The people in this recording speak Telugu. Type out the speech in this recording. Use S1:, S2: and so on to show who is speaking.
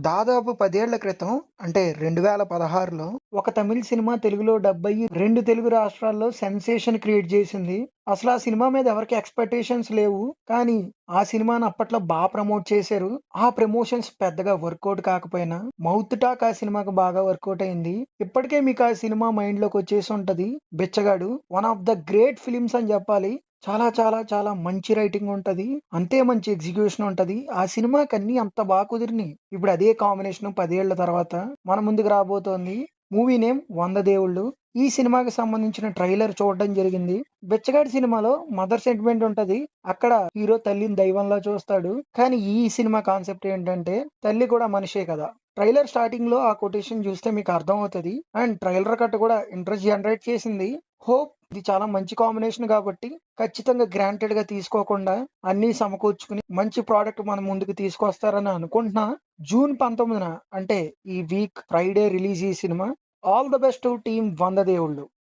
S1: దాదాపు 10 ఏళ్ల క్రితం అంటే 2016లో ఒక తమిళ్ సినిమా తెలుగులో డబ్ అయ్యి 2 తెలుగు రాష్ట్రాల్లో సెన్సేషన్ క్రియేట్ చేసింది. అసలు ఆ సినిమా మీద ఎవరికీ ఎక్స్‌పెక్టేషన్స్ లేవు. కానీ ఆ సినిమాని అప్పట్లో ప్రమోట్ చేశారు. ఆ ప్రమోషన్స్ పెద్దగా వర్కౌట్ కాకపోయినా మౌత్ టాక్ ఆ సినిమాకి బాగా వర్కౌట్ అయింది. ఇప్పటికే మీకు ఆ సినిమా మైండ్‌లోకి వచ్చేసి ఉంటది. 'బిచ్చగాడు' one of the great films అని చెప్పాలి. చాలా చాలా చాలా మంచి రైటింగ్ ఉంటది. అంతే మంచి ఎగ్జిక్యూషన్ ఉంటది. ఆ సినిమాకన్నీ అంత కుదిరినియి. ఇప్పుడు అదే కాంబినేషన్ 10 ఏళ్ల తర్వాత మన ముందుకు రాబోతోంది. మూవీ నేమ్ 'వంద దేవుళ్ళు'. ఈ సినిమాకి సంబంధించిన ట్రైలర్ చూడడం జరిగింది. 'బిచ్చగాడు' సినిమాలో మదర్ సెంటిమెంట్ ఉంటది. అక్కడ హీరో తల్లిని దైవంలా చూస్తాడు. కానీ ఈ సినిమా కాన్సెప్ట్ ఏంటంటే తల్లి కూడా మనిషే కదా! ట్రైలర్ స్టార్టింగ్ లో ఆ కొటేషన్ చూస్తే మీకు అర్థమవుతది. అండ్ ట్రైలర్ కట్ కూడా ఇంట్రెస్ట్ జనరేట్ చేసింది. హోప్ ఇది చాలా మంచి కాంబినేషన్ కాబట్టి ఖచ్చితంగా గ్రాంటెడ్ గా తీసుకోకుండా అన్నీ సమకూర్చుకుని మంచి ప్రోడక్ట్ మన ముందుకు తీసుకొస్తారని అనుకుంటున్నా. జూన్ 19న అంటే ఈ వీక్ ఫ్రైడే రిలీజ్ ఈ cinema. All the best to team 'వంద దేవుళ్ళు'.